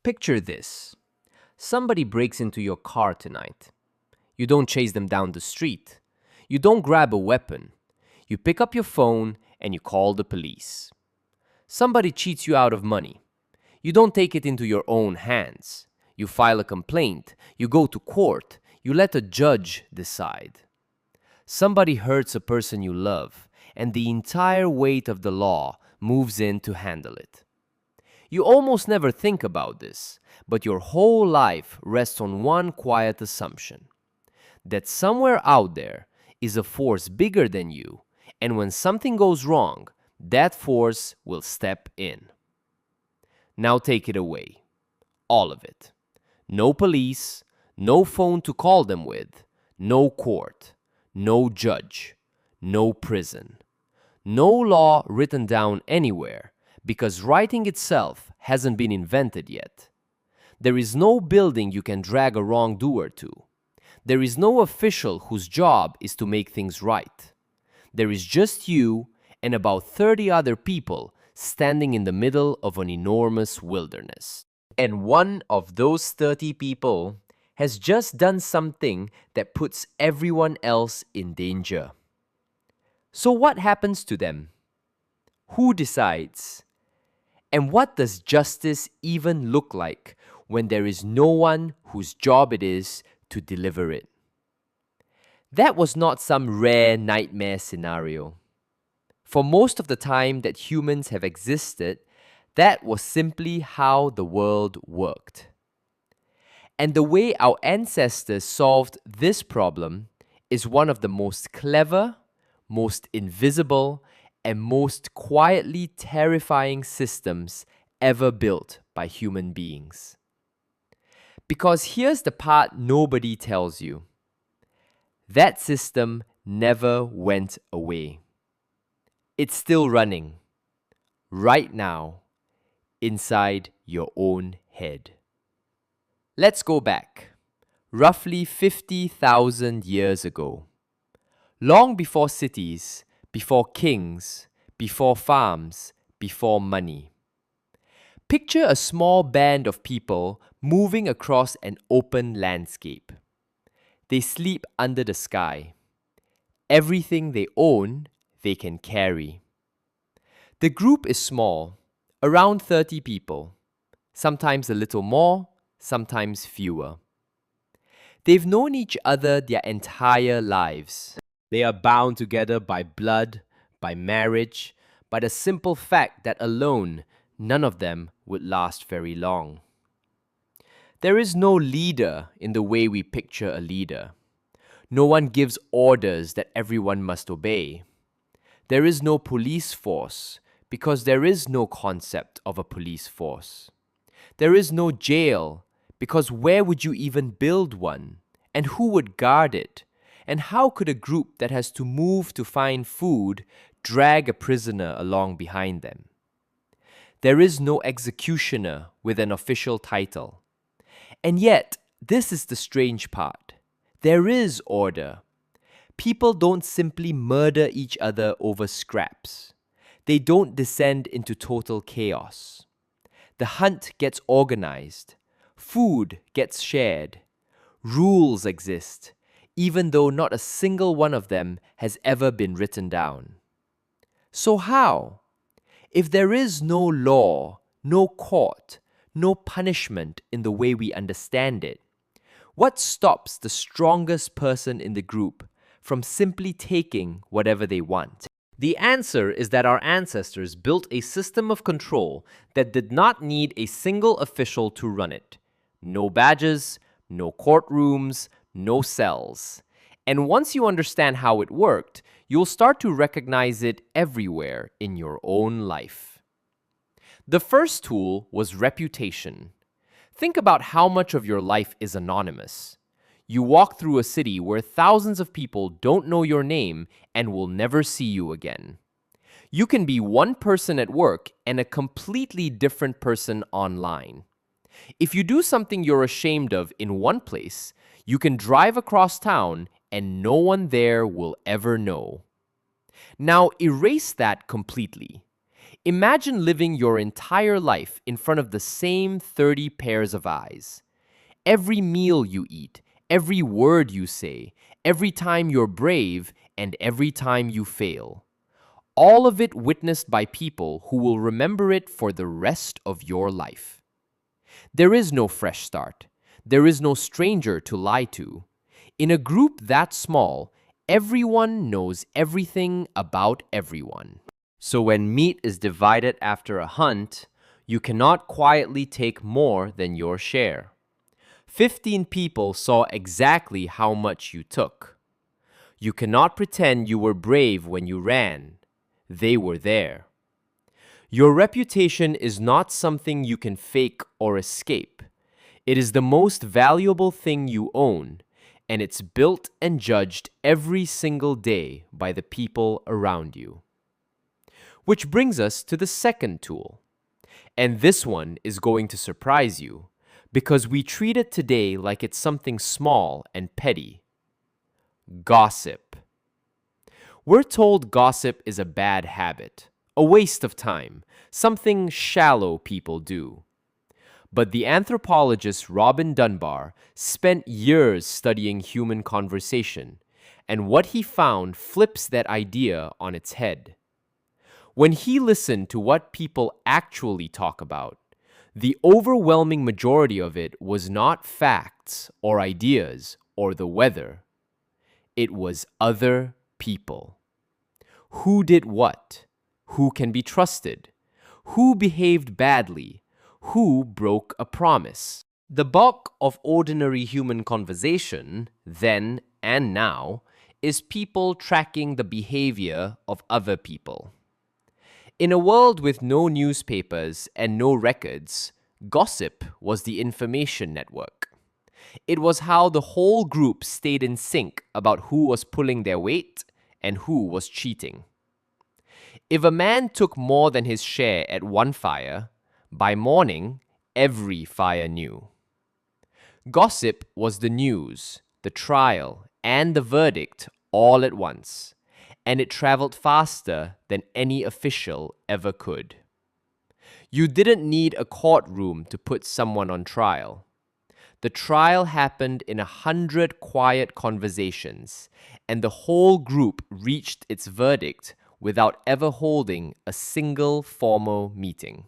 Picture this. Somebody breaks into your car tonight. You don't chase them down the street. You don't grab a weapon. You pick up your phone and you call the police. Somebody cheats you out of money. You don't take it into your own hands. You file a complaint. You go to court. You let a judge decide. Somebody hurts a person you love, and the entire weight of the law moves in to handle it. You almost never think about this, but your whole life rests on one quiet assumption: that somewhere out there is a force bigger than you, and when something goes wrong, that force will step in. Now take it away. All of it. No police, no phone to call them with, no court, no judge, no prison, no law written down anywhere, because writing itself hasn't been invented yet. There is no building you can drag a wrongdoer to. There is no official whose job is to make things right. There is just you and about 30 other people standing in the middle of an enormous wilderness. And one of those 30 people has just done something that puts everyone else in danger. So what happens to them? Who decides? And what does justice even look like when there is no one whose job it is to deliver it? That was not some rare nightmare scenario. For most of the time that humans have existed, that was simply how the world worked. And the way our ancestors solved this problem is one of the most clever, most invisible, and most quietly terrifying systems ever built by human beings. Because here's the part nobody tells you. That system never went away. It's still running, right now, inside your own head. Let's go back, roughly 50,000 years ago. Long before cities, before kings, before farms, before money. Picture a small band of people moving across an open landscape. They sleep under the sky. Everything they own, they can carry. The group is small, around 30 people, sometimes a little more, sometimes fewer. They've known each other their entire lives. They are bound together by blood, by marriage, by the simple fact that alone, none of them would last very long. There is no leader in the way we picture a leader. No one gives orders that everyone must obey. There is no police force because there is no concept of a police force. There is no jail because where would you even build one? And who would guard it? And how could a group that has to move to find food drag a prisoner along behind them? There is no executioner with an official title. And yet, this is the strange part. There is order. People don't simply murder each other over scraps. They don't descend into total chaos. The hunt gets organized. Food gets shared. Rules exist, even though not a single one of them has ever been written down. So how? If there is no law, no court, no punishment in the way we understand it, what stops the strongest person in the group from simply taking whatever they want? The answer is that our ancestors built a system of control that did not need a single official to run it. No badges, no courtrooms, no cells. And once you understand how it worked, you'll start to recognize it everywhere in your own life. The first tool was reputation. Think about how much of your life is anonymous. You walk through a city where thousands of people don't know your name and will never see you again. You can be one person at work and a completely different person online. If you do something you're ashamed of in one place, you can drive across town and no one there will ever know. Now erase that completely. Imagine living your entire life in front of the same 30 pairs of eyes. Every meal you eat, every word you say, every time you're brave, and every time you fail. All of it witnessed by people who will remember it for the rest of your life. There is no fresh start. There is no stranger to lie to. In a group that small, everyone knows everything about everyone. So when meat is divided after a hunt, you cannot quietly take more than your share. 15 people saw exactly how much you took. You cannot pretend you were brave when you ran. They were there. Your reputation is not something you can fake or escape. It is the most valuable thing you own, and it's built and judged every single day by the people around you. Which brings us to the second tool. And this one is going to surprise you, because we treat it today like it's something small and petty. Gossip. We're told gossip is a bad habit, a waste of time, something shallow people do. But the anthropologist Robin Dunbar spent years studying human conversation, and what he found flips that idea on its head. When he listened to what people actually talk about, the overwhelming majority of it was not facts or ideas or the weather. It was other people. Who did what? Who can be trusted? Who behaved badly? Who broke a promise? The bulk of ordinary human conversation, then and now, is people tracking the behavior of other people. In a world with no newspapers and no records, gossip was the information network. It was how the whole group stayed in sync about who was pulling their weight and who was cheating. If a man took more than his share at one fire, by morning, every fire knew. Gossip was the news, the trial, and the verdict all at once, and it traveled faster than any official ever could. You didn't need a courtroom to put someone on trial. The trial happened in 100 quiet conversations, and the whole group reached its verdict without ever holding a single formal meeting.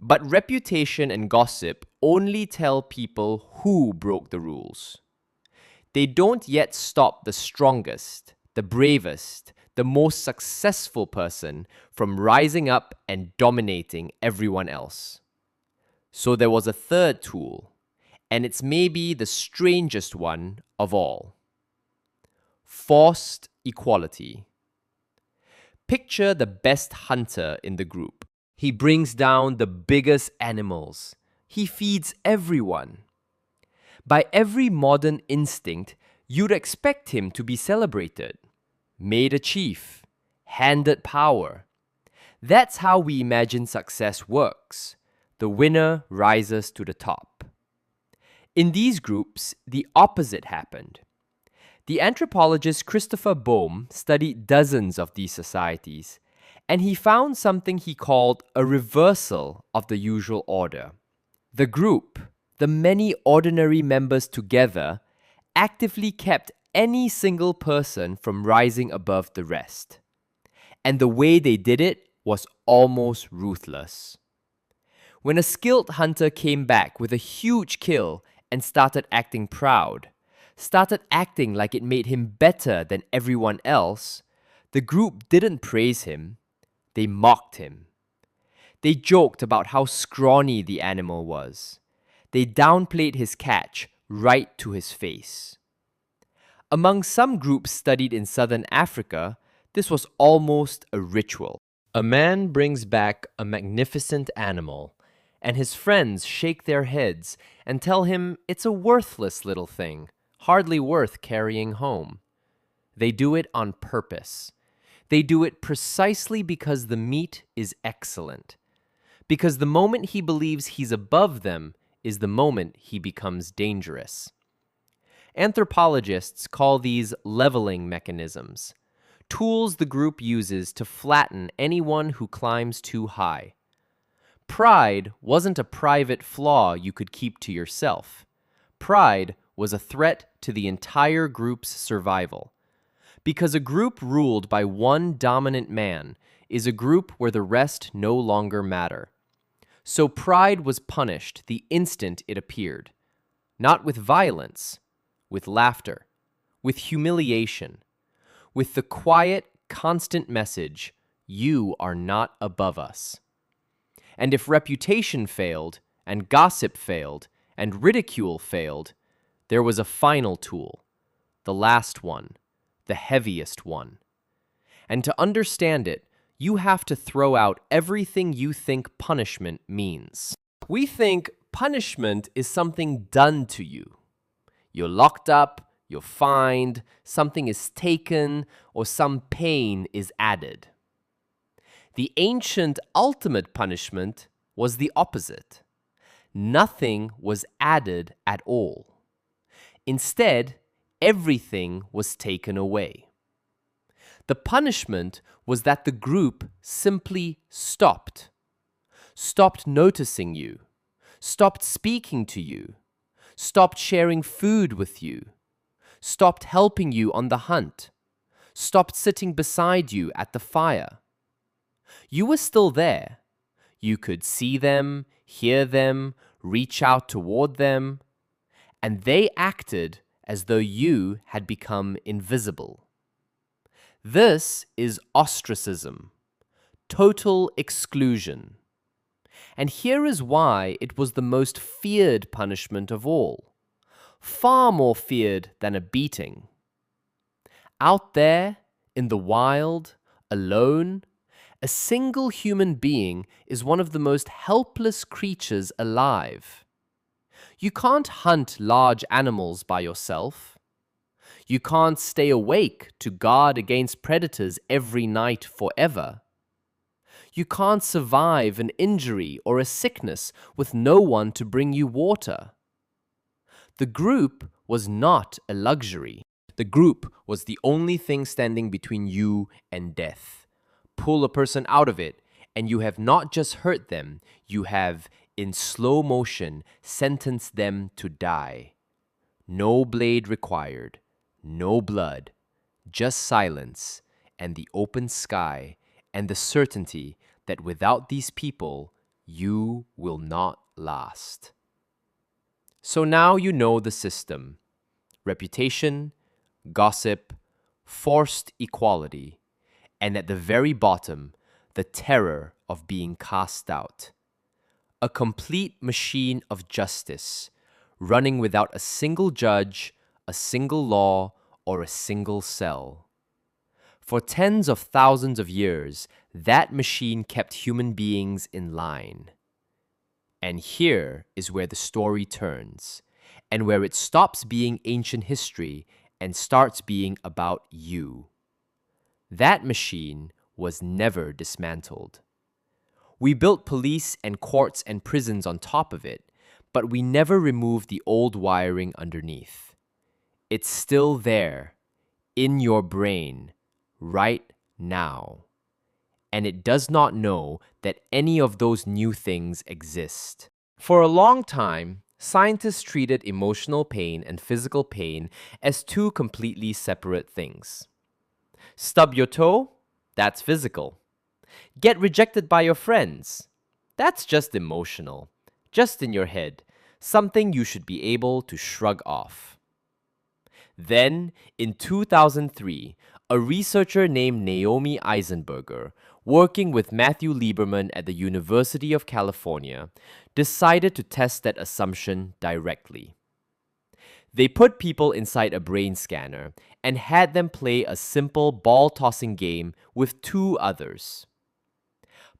But reputation and gossip only tell people who broke the rules. They don't yet stop the strongest, the bravest, the most successful person from rising up and dominating everyone else. So there was a third tool, and it's maybe the strangest one of all. Forced equality. Picture the best hunter in the group. He brings down the biggest animals. He feeds everyone. By every modern instinct, you'd expect him to be celebrated, made a chief, handed power. That's how we imagine success works. The winner rises to the top. In these groups, the opposite happened. The anthropologist Christopher Bohm studied dozens of these societies, and he found something he called a reversal of the usual order. The group, the many ordinary members together, actively kept any single person from rising above the rest. And the way they did it was almost ruthless. When a skilled hunter came back with a huge kill and started acting proud, started acting like it made him better than everyone else, the group didn't praise him, they mocked him. They joked about how scrawny the animal was. They downplayed his catch right to his face. Among some groups studied in southern Africa, this was almost a ritual. A man brings back a magnificent animal, and his friends shake their heads and tell him it's a worthless little thing, hardly worth carrying home. They do it on purpose. They do it precisely because the meat is excellent. Because the moment he believes he's above them is the moment he becomes dangerous. Anthropologists call these leveling mechanisms. tools the group uses to flatten anyone who climbs too high. Pride wasn't a private flaw you could keep to yourself. Pride was a threat to the entire group's survival. Because a group ruled by one dominant man is a group where the rest no longer matter. So pride was punished the instant it appeared. Not with violence, with laughter, with humiliation, with the quiet, constant message, "You are not above us." And if reputation failed, and gossip failed, and ridicule failed, there was a final tool, the last one, the heaviest one. And to understand it, you have to throw out everything you think punishment means. We think punishment is something done to you. You're locked up, you're fined, something is taken, or some pain is added. The ancient ultimate punishment was the opposite. Nothing was added at all. Instead, everything was taken away. The punishment was that the group simply stopped. Stopped noticing you. Stopped speaking to you. Stopped sharing food with you. Stopped helping you on the hunt. Stopped sitting beside you at the fire. You were still there. You could see them, hear them, reach out toward them, and they acted as though you had become invisible. This is ostracism, total exclusion. And here is why it was the most feared punishment of all, far more feared than a beating. Out there, in the wild, alone, a single human being is one of the most helpless creatures alive. You can't hunt large animals by yourself. You can't stay awake to guard against predators every night forever. You can't survive an injury or a sickness with no one to bring you water. The group was not a luxury. The group was the only thing standing between you and death. Pull a person out of it, and you have not just hurt them, you have, in slow motion, sentenced them to die. No blade required, no blood, just silence and the open sky and the certainty that without these people, you will not last. So now you know the system: reputation, gossip, forced equality, and at the very bottom, the terror of being cast out. A complete machine of justice, running without a single judge, a single law, or a single cell. For tens of thousands of years, that machine kept human beings in line. And here is where the story turns, and where it stops being ancient history and starts being about you. That machine was never dismantled. We built police and courts and prisons on top of it, but we never removed the old wiring underneath. It's still there, in your brain, right now. And it does not know that any of those new things exist. For a long time, scientists treated emotional pain and physical pain as two completely separate things. Stub your toe? That's physical. Get rejected by your friends? That's just emotional, just in your head, something you should be able to shrug off. Then, in 2003, a researcher named Naomi Eisenberger, working with Matthew Lieberman at the University of California, decided to test that assumption directly. They put people inside a brain scanner and had them play a simple ball-tossing game with two others.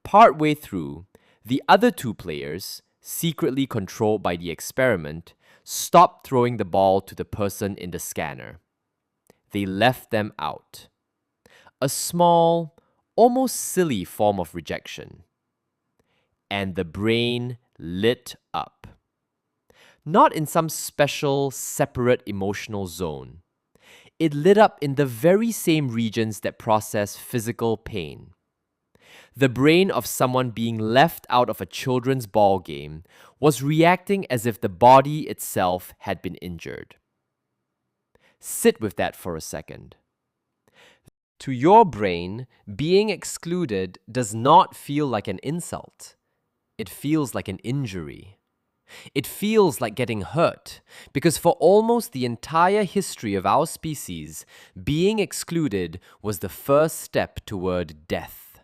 Partway through, the other two players, secretly controlled by the experiment, stopped throwing the ball to the person in the scanner. They left them out. A small, almost silly form of rejection. And the brain lit up. Not in some special, separate emotional zone. It lit up in the very same regions that process physical pain. The brain of someone being left out of a children's ball game was reacting as if the body itself had been injured. Sit with that for a second. To your brain, being excluded does not feel like an insult. It feels like an injury. It feels like getting hurt, because for almost the entire history of our species, being excluded was the first step toward death.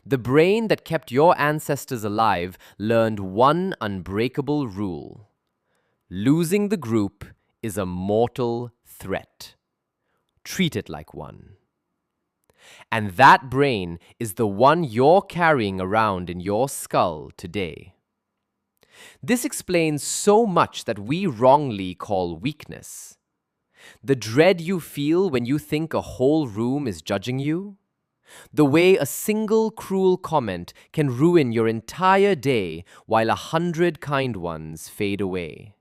The brain that kept your ancestors alive learned one unbreakable rule: losing the group is a mortal threat. Treat it like one. And that brain is the one you're carrying around in your skull today. This explains so much that we wrongly call weakness. The dread you feel when you think a whole room is judging you. The way a single cruel comment can ruin your entire day while 100 kind ones fade away.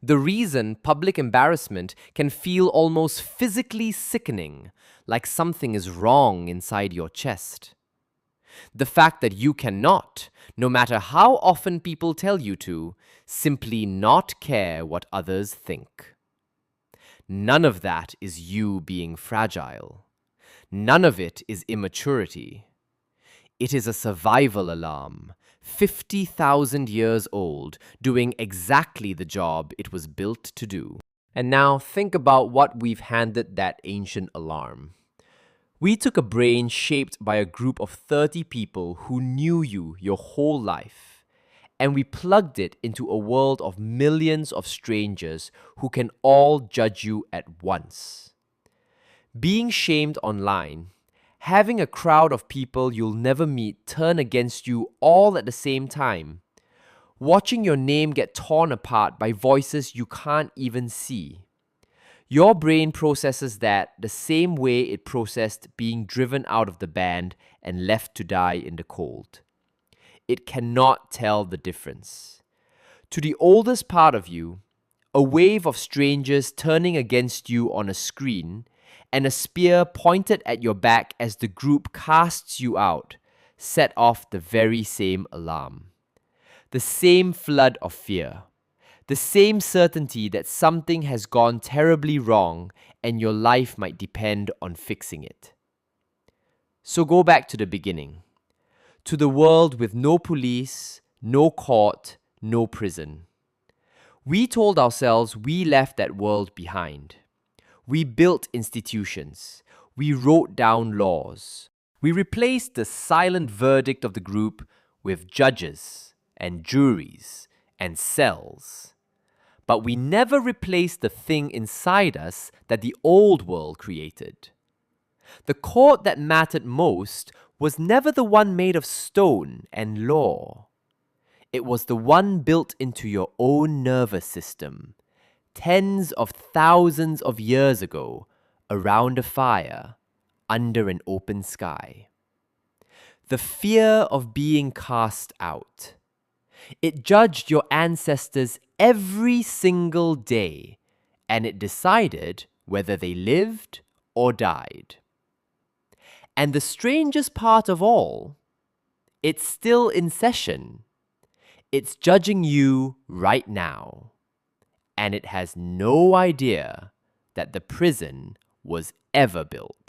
The reason public embarrassment can feel almost physically sickening, like something is wrong inside your chest. The fact that you cannot, no matter how often people tell you to, simply not care what others think. None of that is you being fragile. None of it is immaturity. It is a survival alarm, 50,000 years old, doing exactly the job it was built to do. And now think about what we've handed that ancient alarm. We took a brain shaped by a group of 30 people who knew you your whole life, and we plugged it into a world of millions of strangers who can all judge you at once. Being shamed online, having a crowd of people you'll never meet turn against you all at the same time, watching your name get torn apart by voices you can't even see. Your brain processes that the same way it processed being driven out of the band and left to die in the cold. It cannot tell the difference. To the oldest part of you, a wave of strangers turning against you on a screen and a spear pointed at your back as the group casts you out set off the very same alarm. The same flood of fear. The same certainty that something has gone terribly wrong and your life might depend on fixing it. So go back to the beginning, to the world with no police, no court, no prison. We told ourselves we left that world behind. We built institutions. We wrote down laws. We replaced the silent verdict of the group with judges and juries and cells. But we never replaced the thing inside us that the old world created. The court that mattered most was never the one made of stone and law. It was the one built into your own nervous system, tens of thousands of years ago, around a fire, under an open sky. The fear of being cast out. It judged your ancestors every single day, and it decided whether they lived or died. And the strangest part of all, it's still in session. It's judging you right now, and it has no idea that the prison was ever built.